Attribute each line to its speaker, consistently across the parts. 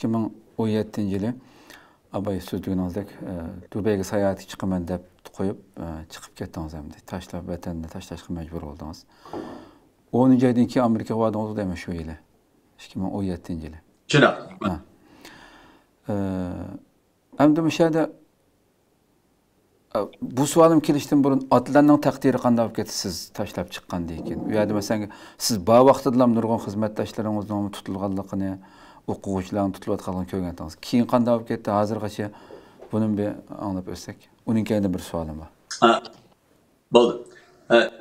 Speaker 1: 2017-yili abay so'zliginizdek Dubayga sayohatga chiqaman deb qo'yib chiqib ketdingiz hamda tashlab vatanni tashlashga majbur bo'ldingiz. 10-oydan keyin Amerikaga bordingiz deyman shu yili. 2017-yili.
Speaker 2: Shunaq.
Speaker 1: Hamda o'shada bu savolim kelishdan burun otlarning taqdiri qanday bo'lib ketdi siz tashlab chiqqandan keyin? U yerda masalan siz bu vaqtda nurg'un xizmatdoshlaringizning tutilganligini, o'quvchilarning tutilayotganligini ko'rgandingiz. Keyin qanday bo'lib ketdi? Hozirgacha buni bir anglab o'tsak. Uning keyinda bir savolim bor.
Speaker 2: Bo'ldi.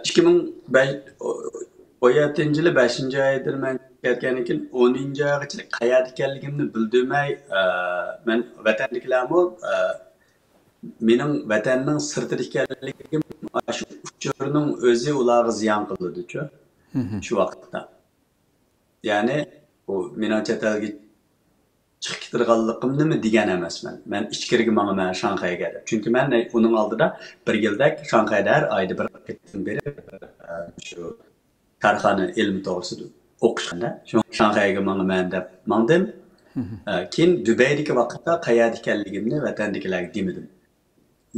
Speaker 2: 2017-yili 5-oydir men ketgandan keyin 10-oygacha qayerda ekanligimni bildirmay men vatandagilarmi mening vatanning sirtida ekanligim shu uchurning o'zi ularga ziyon qildi-ku. Shu vaqtda. Ya'ni o mening chet elga chiqib ketganligimni degan emasman. Men ichkariga manaman Shanxayga deb. Chunki men uning oldida bir yildak Shanxayda har oyda bir ketdim berib shu korxona ilmi to'g'risida o'qishganda shu Shanxayga manaman deb mandim. Keyin Dubaydagi vaqtda qayerda ekanligimni vatandagilarga demadim.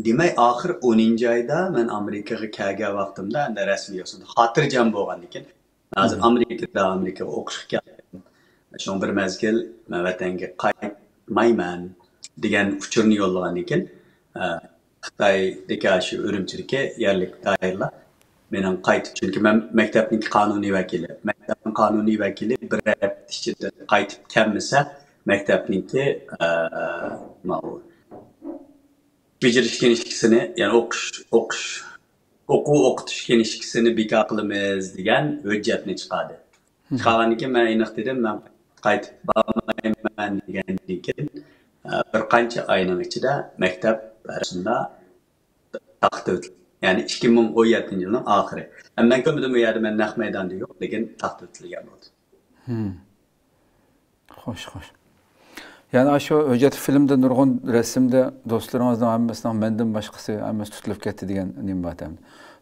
Speaker 2: Demak, oxir 10-oyda men Amerikaga kelgan vaqtimda rasmiy yo'sinda xotirjam bo'lgandan keyin hozir Amerikaga o'qishga keldim. Shu bir mezgil men vatanga qaytmayman degan uchurni yo'llagandan keyin Xitoydagi shu Urumchidagi yerlik doiralar mening qaytib, chunki men maktabning qonuniy vakili. Maktabning qonuniy vakili bir hafta ichida qaytib kelmasa, maktabningki beceriş ilişkisini, yani o'quv-o'qitish ilişkisini bekor qilamiz degan hujjatni chiqardi. Chiqargandan keyin men aniq dedim, men qaytib bormayman degandan keyin bir qancha oyning ichida maktab arasida taqdir. Yani 2017-yilning oxiri. Men ko'rmadim u yerda men naq maydonda yo'q, lekin taqdir etilgan bo'ldi.
Speaker 1: Xo'sh. Yani aşağı hujjat filmde nurg'un rasmda do'stlaringizning hammasidan mendan boshqasi hammasi tutilib ketdi degan nim bor ham.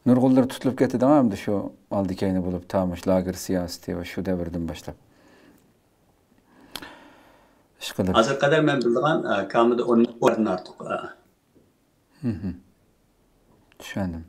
Speaker 1: Nurg'unlar tutilib ketdi hamda shu oldi keyni bo'lib tamosh lager siyosati va shu davrdan boshlab.
Speaker 2: Hozir qadar men bilgan kamida 10 o'rin ortiq.
Speaker 1: Tushundim.